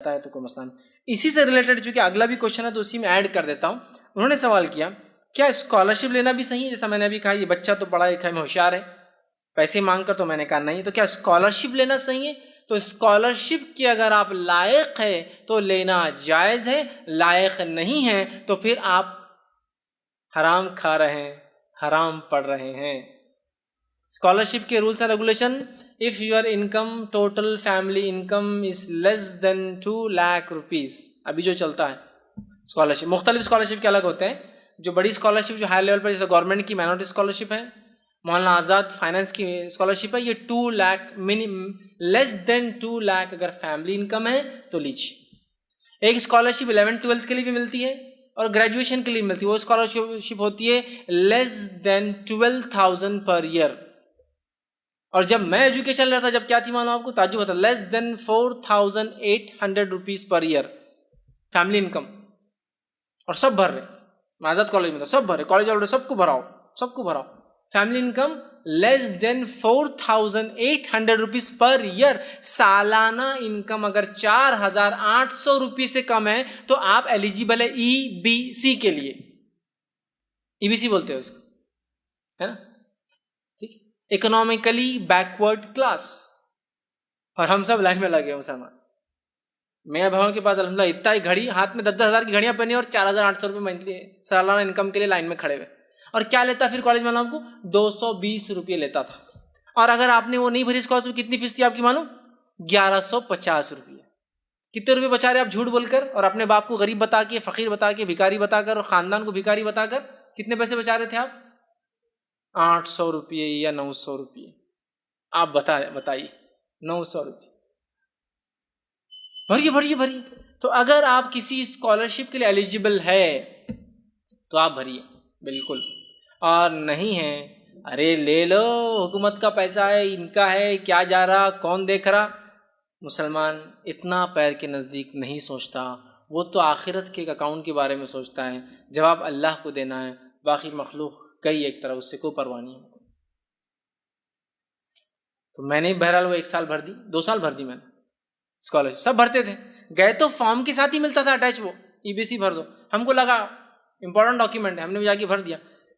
ہے تو کوئی مسئلہ نہیں. اسی سے ریلیٹڈ چونکہ اگلا بھی کوشچن ہے تو اسی میں ایڈ کر دیتا ہوں. انہوں نے سوال کیا کیا اسکالرشپ لینا بھی صحیح ہے؟ جیسا میں نے ابھی کہا یہ بچہ تو پڑھا لکھا میں ہوشیار ہے, پیسے مانگ کر, تو میں نے کہا نہیں, تو کیا اسکالرشپ لینا صحیح ہے؟ تو اسکالرشپ کی اگر آپ لائق ہے تو لینا جائز ہے, لائق نہیں ہے تو پھر آپ حرام کھا رہے ہیں, حرام پڑھ رہے ہیں. اسکالرشپ کے rules and regulation, if your income total family income is less than 2 lakh rupees, ابھی جو چلتا ہے اسکالرشپ, مختلف اسکالرشپ کے الگ ہوتے ہیں. جو بڑی اسکالرشپ جو ہائی لیول پر جیسے گورنمنٹ کی مائنورٹی اسکالرشپ ہے, مولانا آزاد فائنانس کی اسکالرشپ ہے, یہ 2 لاکھ لیس دین 2 لاکھ اگر فیملی انکم ہے تو لیجیے. ایک اسکالرشپ 11-12 کے لیے بھی ملتی ہے اور گریجویشن کے لیے ملتی ہے, وہ اسکالرشپ ہوتی ہے لیس دین 12,000 پر ایئر. اور جب میں ایجوکیشن لیتا جب کیا تھی معلوم آپ کو, تعجب ہوتا, less than 4,800 rupees per year family income, اور سب بھر رہے. میں آزاد کالج میں تھا, سب بھرے, کالج والے سب کو بھراؤ, سب کو بھراؤ. فیملی انکم لیس دین 4,800 روپیز پر ایئر. سالانہ انکم اگر 4,800 روپے سے کم ہے تو آپ ایلیجیبل ہے ای بی سی کے لیے. ای بی سی بولتے ہیں اس کو, ہے نا, ٹھیک, اکنامکلی بیکورڈ کلاس. اور ہم سب لائن میں لگے مسلمان. میں بھاؤں کے پاس الحمدللہ اتنا ہی گھڑی ہاتھ میں 10,000 کی گھڑیاں پہنی اور 4,800 روپے منتھلی سالانہ انکم کے لیے لائن میں کھڑے ہوئے. اور کیا لیتا پھر کالج میں آپ کو 220 روپے لیتا تھا. اور اگر آپ نے وہ نہیں بھری اسکالرشپ, کتنی فیس تھی آپ کی معلوم؟ 1,150 روپے. کتنے روپے بچا رہے آپ جھوٹ بول کر, اور اپنے باپ کو غریب بتا کے, فقیر بتا کے, بھکاری بتا کر, اور خاندان کو بھکاری بتا کر کتنے پیسے بچا رہے تھے آپ؟ 800 روپے یا 900 روپے. آپ بتائیے 900 روپے بھریے. تو اگر آپ کسی اسکالرشپ کے لیے ایلیجیبل ہے تو آپ بھریے بالکل, اور نہیں ہے ارے لے لو, حکومت کا پیسہ ہے, ان کا ہے, کیا جا رہا, کون دیکھ رہا. مسلمان اتنا پیر کے نزدیک نہیں سوچتا, وہ تو آخرت کے اکاؤنٹ کے بارے میں سوچتا ہے, جواب اللہ کو دینا ہے, باقی مخلوق کئی ایک طرح, اس سے کوئی پرواہ نہیں. تو میں نے بہرحال وہ 1 سال بھر دی, 2 سال بھر دی میں نے اسکالرشپ. سب بھرتے تھے, گئے تو فارم کے ساتھ ہی ملتا تھا اٹیچ, وہ ای بی سی بھر دو. ہم کو لگا امپورٹنٹ ڈاکیومنٹ ہے, ہم نے جا کے بھر دیا.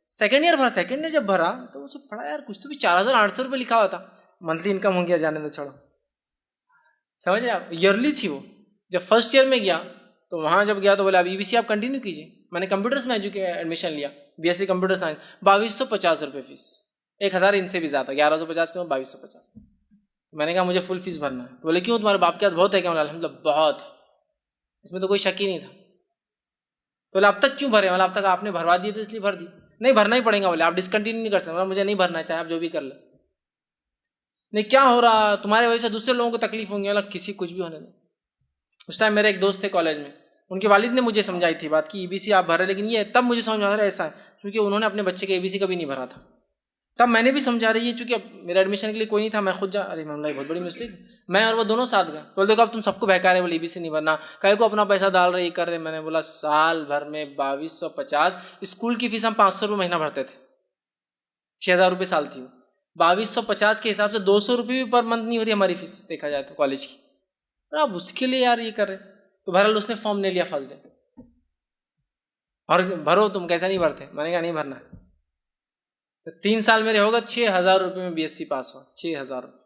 سیکنڈ ایئر جب بھرا تو اسے پڑھا, یار کچھ تو بھی 4,800 روپے لکھا ہوا تھا. منتھلی انکم ہو گیا, جانے دو چھوڑو, سمجھ رہے آپ, ایئرلی تھی وہ. جب فرسٹ ایئر میں گیا تو وہاں جب گیا تو بولے اب ای بی سی آپ کنٹینیو کیجیے. میں نے کمپیوٹرس میں ایڈمیشن لیا, B S C computer science. 2,250 روپے فیس, 1,000 ان سے بھی زیادہ, 1,150 کے 2,250. میں نے کہا مجھے فل فیس بھرنا ہے. بولے کیوں, تمہارے باپ کے پاس بہت ہے کیا؟ الحمدللہ بہت, اس میں تو کوئی شک ہی نہیں تھا. تو بولے اب تک کیوں بھرے؟ اب تک آپ نے بھروا دیے تو اس لیے بھر دی. نہیں بھرنا ہی پڑے گا. بولے آپ ڈسکنٹینیو نہیں کر سکتے. مجھے نہیں بھرنا, چاہے آپ جو بھی کر لیں. نہیں کیا ہو رہا, تمہارے وجہ سے دوسرے لوگوں کو تکلیف ہوں گی. اللہ کسی کچھ بھی ہونے دیں. اس ٹائم میرے ایک دوست تھے کالج میں, ان کے والد نے مجھے سمجھائی تھی بات کہ ای بی سی آپ بھرے, لیکن یہ تب مجھے سمجھ میں آ رہا ہے ایسا ہے کیونکہ انہوں نے اپنے بچے کے ای بی سی کبھی نہیں بھرا تھا. تب میں نے بھی سمجھا رہی ہے, چونکہ اب میرا ایڈمیشن کے لیے کوئی نہیں تھا, میں خود ارے اللہ بہت بڑی مسٹیک, میں اور وہ دونوں ساتھ گئے. بول دیکھو اب تم سب کو بہکا رہے, بولے ای بی سی نہیں بھرنا, کہیں کو اپنا پیسہ ڈال رہے, یہ کر رہے. میں نے بولا سال بھر میں 2,250, اسکول کی فیس ہم 500 روپے مہینہ بھرتے تھے, 6,000 روپے سال تھی. 2,250 کے حساب سے 200 روپے بھی پر منتھ نہیں ہو رہی ہماری فیس دیکھا جائے تو کالج کی. اب اس کے لیے یار یہ کر رہے. تو بہرحال اس نے فارم لے لیا فرسٹ ڈے, اور بھرو تم, کیسا نہیں بھرتے. میں نے کہا نہیں بھرنا. 3 سال میرے ہوگا, 6,000 روپے میں بی ایس سی پاس ہوا. 6,000 روپے,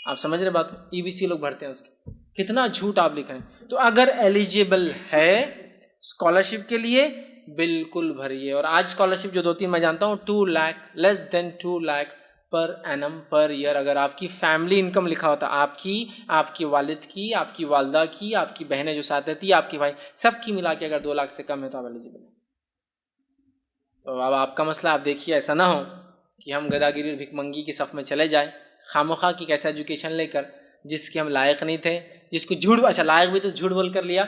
آپ سمجھ رہے بات. ای بی سی لوگ بھرتے ہیں اس کی, کتنا جھوٹ آپ لکھ رہے ہیں. تو اگر ایلیجیبل ہے اسکالرشپ کے لیے بالکل بھریے. اور آج اسکالرشپ جو 2-3 میں جانتا ہوں 2 lakh, less than 2 lakh per annum per year. اگر آپ کی فیملی انکم لکھا ہوتا, آپ کی, آپ کے والد کی, آپ کی والدہ کی, آپ کی بہنیں جو ساتھ رہتی, آپ کے بھائی, سب کی ملا کے اگر 2 لاکھ سے کم ہے تو آپ ایلیجیبل ہیں. تو اب آپ کا مسئلہ آپ دیکھیے, ایسا نہ ہو کہ ہم گداگیری اور بھک منگی کے صف میں چلے جائیں, خامخواہ کی کیسا ایجوکیشن لے کر جس کے ہم لائق نہیں تھے, جس کو جھوٹ, اچھا لائق بھی تو جھوٹ بول کر لیا,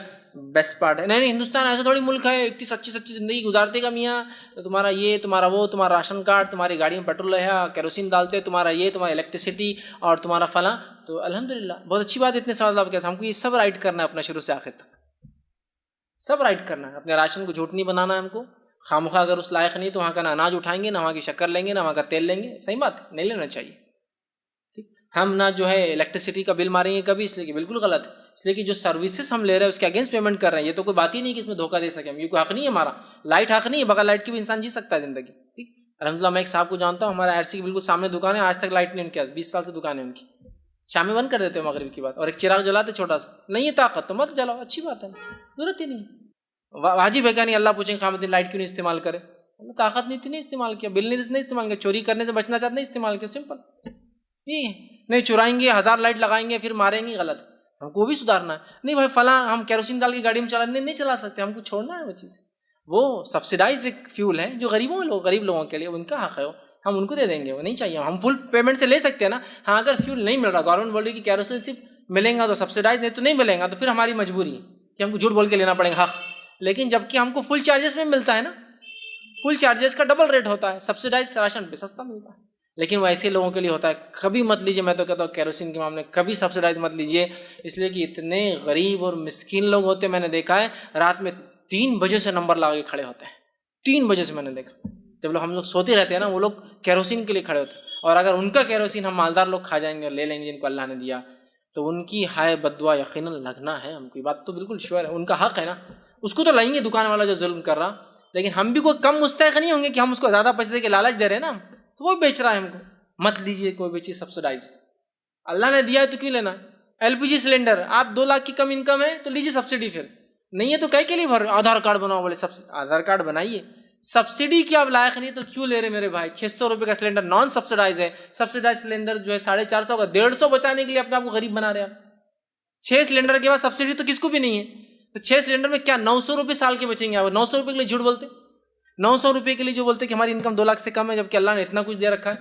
بیسٹ پارٹ ہے. نہیں ہندوستان ایسا تھوڑی ملک ہے, اتنی سچی زندگی گزارتے گا میاں, تمہارا یہ, تمہارا وہ, تمہارا راشن کارڈ, تمہاری گاڑی میں پیٹرول ہے, کیروسین ڈالتے, تمہارا یہ, تمہاری الیکٹریسٹی اور تمہارا فلاں. تو الحمدللہ بہت اچھی بات ہے, اتنے سوال آپ کیسے, ہم کو یہ سب رائٹ کرنا ہے اپنا شروع سے آخر تک, سب رائٹ کرنا ہے. اپنے راشن کو جھوٹ نہیں بنانا ہے ہم کو. خامخواہ اگر اس لائق نہیں تو وہاں کا نہ اناج اٹھائیں گے, نہ وہاں کی شکر لیں گے, نہ وہاں کا تیل لیں گے. صحیح بات نہیں لینا چاہیے. ٹھیک, ہم نہ جو ہے الیکٹریسٹی کا بل ماریں گے کبھی، اس لیے کہ بالکل غلط ہے، اس لیے کہ جو سروسز ہم لے رہے ہیں اس کے اگینسٹ پیمنٹ کر رہے ہیں، یہ تو کوئی بات ہی نہیں کہ اس میں دھوکہ دے سکیں ہم، یہ کوئی حق نہیں ہے ہمارا، لائٹ حق نہیں ہے، بغیر لائٹ کے بھی انسان جی سکتا ہے زندگی، ٹھیک۔ الحمدللہ میں ایک صاحب کو جانتا ہوں، ہمارا RC کے بالکل سامنے دکان ہے، آج تک لائٹ نہیں ان کے پاس، 20 سال سے دکان ہے ان کی، شام میں بند کر دیتے ہیں مغرب کی بات، اور ایک چراغ جلاتے چھوٹا سا، نہیں ہے طاقت تو مت جلاؤ، اچھی بات ہے، ضرورت ہی نہیں، واجب ہے کہ نہیں اللہ پوچھیں قیامت دن لائٹ کیوں نہیں استعمال کرے، طاقت نہیں تھی نہیں استعمال کیا، بل نہیں استعمال کیا، چوری کرنے سے بچنا چاہتے نہیں استعمال کیا، سمپل یہ نہیں، چرائیں گے 1000 لائٹ لگائیں گے پھر ماریں گے، غلط، ہم کو بھی سدھارنا ہے، نہیں بھائی فلاں ہم کیروسین ڈال کی گاڑی میں چلانے نہیں چلا سکتے، ہم کو چھوڑنا ہے وہ چیز، وہ سبسیڈائز ایک فیول ہے جو غریب لوگوں کے لیے ان کا حق ہے، ہم ان کو دے دیں گے، وہ نہیں چاہیے، ہم فل پیمنٹ سے لے سکتے ہیں نا، ہاں اگر فیول نہیں مل رہا، گورنمنٹ بول رہی کہ کیروسین صرف ملیں گا تو سبسیڈائز، نہیں تو نہیں ملیں گا تو پھر ہماری مجبوری ہے کہ ہم کو جھوٹ بول کے لینا پڑے گا حق، لیکن جب کہ ہم کو فل چارجز میں ملتا ہے نا، فل چارجز کا ڈبل ریٹ ہوتا ہے، سبسیڈائز راشن پہ سستا ملتا ہے، لیکن وہ ایسے لوگوں کے لیے ہوتا ہے، کبھی مت لیجیے، میں تو کہتا ہوں کیروسین کے معاملے کبھی سبسیڈائز مت لیجیے، اس لیے کہ اتنے غریب اور مسکین لوگ ہوتے ہیں، میں نے دیکھا ہے رات میں 3 بجے سے نمبر لگا کے کھڑے ہوتے ہیں، 3 بجے سے میں نے دیکھا، جب ہم لوگ سوتے رہتے ہیں نا وہ لوگ کیروسین کے لیے کھڑے ہوتے ہیں، اور اگر ان کا کیروسین ہم مالدار لوگ کھا جائیں گے اور لے لیں گے جن کو اللہ نے دیا، تو ان کی ہائے بددعا یقیناً لگنا ہے ہم کو، بات تو بالکل شیور ہے، ان کا حق ہے نا، اس کو تو لائیں گے دکان والا جو ظلم کر رہا، لیکن ہم بھی کوئی کم مستحق نہیں ہوں گے کہ ہم اس کو زیادہ پیسے دے کے لالچ دے رہے ہیں نا، تو وہ بیچ رہا ہے ہم کو، مت لیجیے کوئی بھی چیز سبسیڈائز، اللہ نے دیا ہے تو کیوں لینا ہے، LPG سلنڈر آپ 2 لاکھ کی کم انکم ہے تو لیجیے سبسڈی، پھر نہیں ہے تو کہے کے لیے بھر آدھار کارڈ بناؤ، بولے آدھار کارڈ بنائیے، سبسڈی کی آپ لائق نہیں تو کیوں لے رہے میرے بھائی، 600 روپے کا سلنڈر نان سبسڈائز ہے، سبسڈائز سلنڈر جو ہے 450 کا 150 بچانے کے لیے اپنے آپ کو غریب بنا رہے ہیں، 6 سلنڈر کے بعد سبسڈی تو کس کو بھی نہیں ہے، تو 6 سلنڈر میں کیا 900 روپے سال کے بچیں گے، آپ 900 روپے کے لیے جھوٹ بولتے، 900 روپے کے لیے جو بولتے کہ ہماری انکم 2 لاکھ سے کم ہے، جبکہ اللہ نے اتنا کچھ دے رکھا ہے،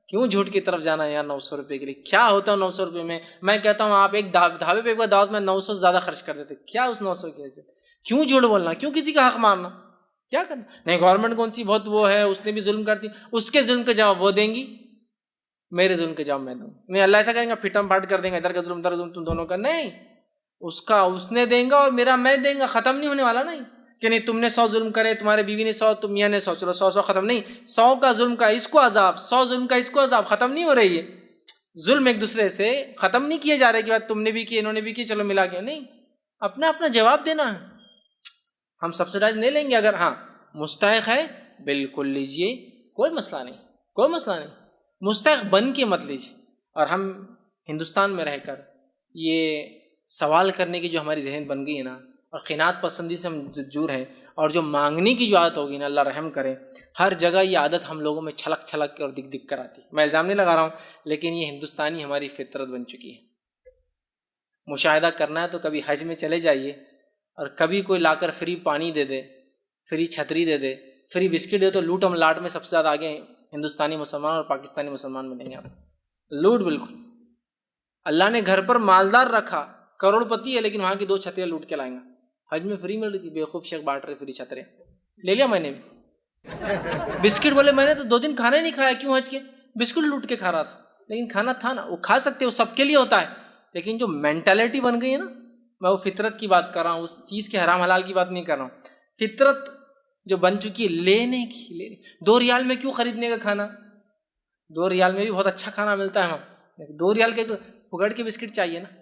کیوں جھوٹ کی طرف جانا ہے یار، 900 روپے کے لیے کیا ہوتا ہے 900 روپے میں کہتا ہوں آپ ایک ڈھابے پہ دعوت میں 900 زیادہ خرچ کر دیتے، کیا اس 900 کی حیثیت، کیوں جھوٹ بولنا، کیوں کسی کا حق مارنا، کیا کرنا، نہیں گورنمنٹ کون سی بہت وہ ہے، اس نے بھی ظلم کرتی، اس کے ظلم کا جواب وہ دیں گی، میرے ظلم کا جواب میں دوں، نہیں اللہ ایسا کریں گا پھٹم پھاٹ کر دیں گا، ادھر کا ظلم ادھر ظلم تم دونوں کا، نہیں اس کا اس نے دیں گا اور میرا میں دیں گا، ختم نہیں ہونے والا، نہیں کہ نہیں تم نے 100 ظلم کرے، تمہارے بیوی نے 100، تم میاں نے 100، چلو 100 ختم، نہیں 100 کا ظلم کا اس کو عذاب، 100 ظلم کا اس کو عذاب، ختم نہیں ہو رہی ہے، ظلم ایک دوسرے سے ختم نہیں کیے جا رہے کہ تم نے بھی کی انہوں نے بھی کی چلو ملا کے، نہیں اپنا اپنا جواب دینا ہے، ہم سبسڈائز نہیں لیں گے، اگر ہاں مستحق ہے بالکل لیجئے، کوئی مسئلہ نہیں، کوئی مسئلہ نہیں، مستحق بن کے مت لیجیے، اور ہم ہندوستان میں رہ کر یہ سوال کرنے کی جو ہماری ذہن بن گئی ہے نا، اور قناعت پسندی سے ہم دور ہیں، اور جو مانگنے کی جو عادت ہوگی نا، اللہ رحم کرے، ہر جگہ یہ عادت ہم لوگوں میں چھلک چھلک اور دکھ دکھ کر آتی ہے، میں الزام نہیں لگا رہا ہوں، لیکن یہ ہندوستانی ہماری فطرت بن چکی ہے، مشاہدہ کرنا ہے تو کبھی حج میں چلے جائیے، اور کبھی کوئی لا کر فری پانی دے دے، فری چھتری دے دے، فری بسکٹ دے، تو لوٹم لاٹ میں سب سے زیادہ آگے ہندوستانی مسلمان اور پاکستانی مسلمان ملیں گے آپ، لوٹ بالکل، اللہ نے گھر پر مالدار رکھا، کروڑ پتی ہے، لیکن وہاں کی 2 چھتریاں لوٹ کے لائیں گا، حج میں فری مل رہی تھی، بیوقوف شیخ بانٹ رہے فری چھتریں، لے لیا میں نے بھی بسکٹ، بولے میں نے تو 2 دن کھانا ہی نہیں کھایا، کیوں حج کے بسکٹ لوٹ کے کھا رہا تھا، لیکن کھانا تھا نا، وہ کھا سکتے، وہ سب کے لیے ہوتا ہے، لیکن جو مینٹالٹی بن گئی ہے نا، میں وہ فطرت کی بات کر رہا ہوں، اس چیز کے حرام حلال کی بات نہیں کر رہا ہوں، فطرت جو بن چکی ہے لینے کی، 2 ریال میں کیوں خریدنے کا کھانا، 2 ریال میں بھی بہت اچھا کھانا ملتا ہے وہاں، 2 ریال کے پھگڑ کے بسکٹ چاہیے نا،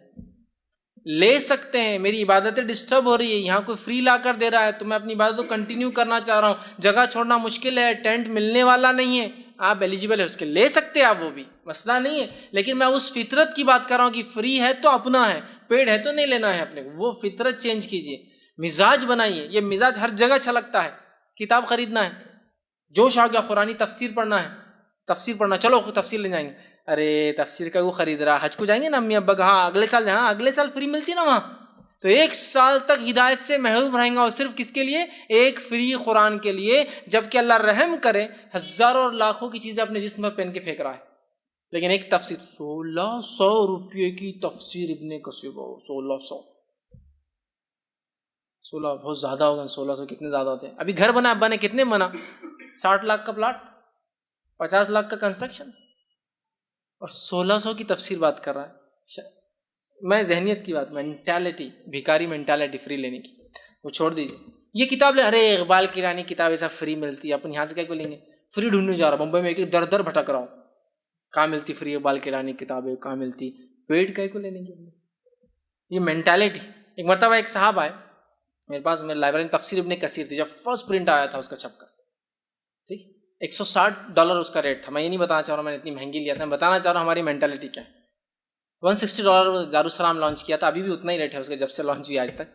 لے سکتے ہیں، میری عبادتیں ڈسٹرب ہو رہی ہے، یہاں کوئی فری لا کر دے رہا ہے تو میں اپنی عبادت کو کنٹینیو کرنا چاہ رہا ہوں، جگہ چھوڑنا مشکل ہے، ٹینٹ ملنے والا نہیں ہے، آپ ایلیجیبل ہے اس کے، لے سکتے ہیں آپ، وہ بھی مسئلہ نہیں ہے، لیکن میں اس فطرت کی بات کر رہا ہوں کہ فری ہے تو اپنا ہے، پیڈ ہے تو نہیں لینا ہے اپنے کو، وہ فطرت چینج کیجیے، مزاج بنائیے، یہ مزاج ہر جگہ چھلکتا ہے، کتاب خریدنا ہے، جوش آ گیا قرآنی تفسیر پڑھنا ہے، تفسیر پڑھنا، چلو تفسیر لے جائیں گے، ارے تفسیر کا وہ خرید رہا، حج کو جائیں گے نا امی ابا، ہاں اگلے سال فری ملتی نا وہاں، تو 1 سال تک ہدایت سے محروم رہیں گا، اور صرف کس کے لیے، ایک فری قرآن کے لیے، جبکہ اللہ رحم کرے ہزاروں اور لاکھوں کی چیزیں اپنے جسم میں پہن کے پھینک رہا ہے، لیکن ایک تفسیر 1600 روپے کی تفسیر ابن کثیر، 1600 بہت زیادہ ہوگا، 1600 کتنے زیادہ ہوتے ہیں، ابھی گھر بنے کتنے بنا، 60 لاکھ کا پلاٹ، 50 لاکھ کا کنسٹرکشن، اور 1600 کی تفسیر بات کر رہا ہے، میں ذہنیت کی بات، مینٹالٹی، بھیکاری مینٹالٹی فری لینے کی، وہ چھوڑ دیجیے، یہ کتاب لے، ارے اقبال کیرانی کتاب ایسا فری ملتی ہے، اپن یہاں سے کیا کو لیں گے، فری ڈھونڈنے جا رہا ہوں، بمبئی میں ایک در در بھٹک رہا ہوں، کہاں ملتی فری بال کھلانے کی کتابیں، کہاں ملتی پیڈ کا کو لینے کی. یہ مینٹالٹی. ایک مرتبہ ایک صاحب آئے میرے پاس، میرے لائبریری میں تفسیر ابن کثیر تھی، جب فرسٹ پرنٹ آیا تھا اس کا چھپ کر، ٹھیک، $160 اس کا ریٹ تھا. میں یہ نہیں بتانا چاہ رہا ہوں میں نے اتنی مہنگی لیا تھا، میں بتانا چاہ رہا ہوں ہماری مینٹالٹی کیا ہے. $160 دارالسلام لانچ کیا تھا، ابھی بھی اتنا ہی ریٹ ہے اس کا جب سے لانچ ہوئی آج تک.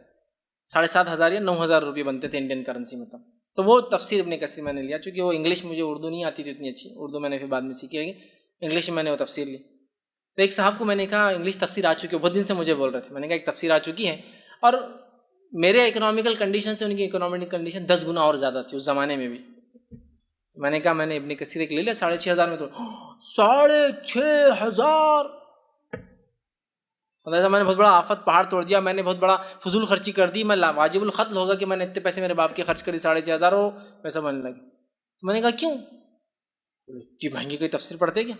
7,500 یا 9,000 روپئے بنتے تھے انڈین کرنسی میں تب. تو وہ تفسیر ابن کثیر میں نے لیا، چونکہ وہ انگلش مجھے اردو نہیں آتی تھی اتنی اچھی، اردو میں نے پھر بعد میں سیکھی، لیکن انگلش میں نے وہ تفسیر لی. تو ایک صاحب کو میں نے کہا انگلش تفسیر آ چکی ہے، بہت دن سے مجھے بول رہے تھے. میں نے کہا ایک تفسیر آ چکی ہے، اور میرے اکنامیکل کنڈیشن سے ان کی اکنامیکل کنڈیشن 10 گنا اور زیادہ تھی اس زمانے میں بھی. میں نے کہا میں نے ابن کثیر ایک لے لیا 6,500 میں. تو 6,500 میں نے بہت بڑا آفت پہاڑ توڑ دیا، میں نے بہت بڑا فضول خرچی کر دی، میں واجب القتل ہوگا کہ میں نے اتنے پیسے میرے باپ کے خرچ کر دی، 6,500 وہ پیسہ بننے لگے. تو میں نے کہا کیوں؟ اتنی مہنگی کوئی تفسیر پڑھتے کیا؟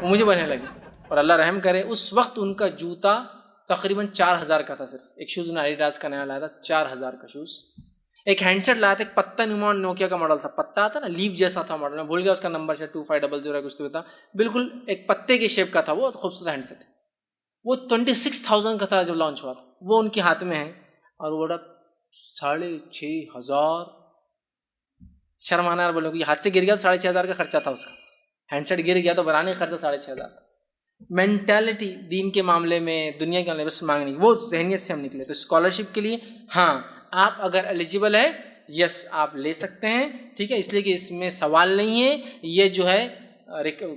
وہ مجھے بننے لگی. اور اللہ رحم کرے اس وقت ان کا جوتا تقریباً 4,000 کا تھا. صرف ایک شوز انہوں نے ایڈیڈاس کا نیا لایا تھا 4,000 کا شوز. ایک ہینڈ سیٹ لایا تھا، ایک پتا نما نوکیا کا ماڈل تھا، پتا تھا نا لیف جیسا تھا ماڈل، میں بھول گیا اس کا نمبر، شاید 2500 کچھ تو تھا، بالکل ایک پتے کے شیپ کا تھا، وہ خوبصورت ہینڈ سیٹ. وہ 26,000 کا تھا جب لانچ ہوا تھا، وہ ان کے ہاتھ میں ہے. اور وہ 6,500 شرمانا ہے بولو کہ ہاتھ سے گر گیا تو 6,500 کا خرچہ تھا اس کا. ہینڈ سیٹ گر گیا تو بنانے کا خرچہ 6,500. مینٹالٹی دین کے معاملے میں، دنیا کے معاملے میں بس مانگنے کی، وہ ذہنیت سے ہم نکلے. تو اسکالرشپ کے لیے ہاں آپ اگر ایلیجیبل ہے، یس آپ لے سکتے ہیں، ٹھیک ہے، اس لیے کہ اس میں سوال نہیں ہے، یہ جو ہے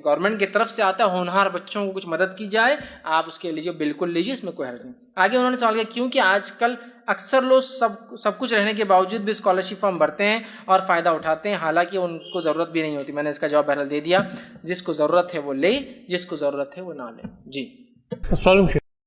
گورنمنٹ کی طرف سے آتا ہے، ہونہار بچوں کو کچھ مدد کی جائے، آپ اس کے لیجیے، بالکل لیجیے، اس میں کوئی حرج نہیں. آگے انہوں نے سوال کیا کیونکہ آج کل اکثر لوگ سب کچھ رہنے کے باوجود بھی اسکالرشپ فارم بھرتے ہیں اور فائدہ اٹھاتے ہیں، حالانکہ ان کو ضرورت بھی نہیں ہوتی. میں نے اس کا جواب بہرحال دے دیا، جس کو ضرورت ہے وہ لے، جس کو ضرورت ہے وہ نہ لے. جی.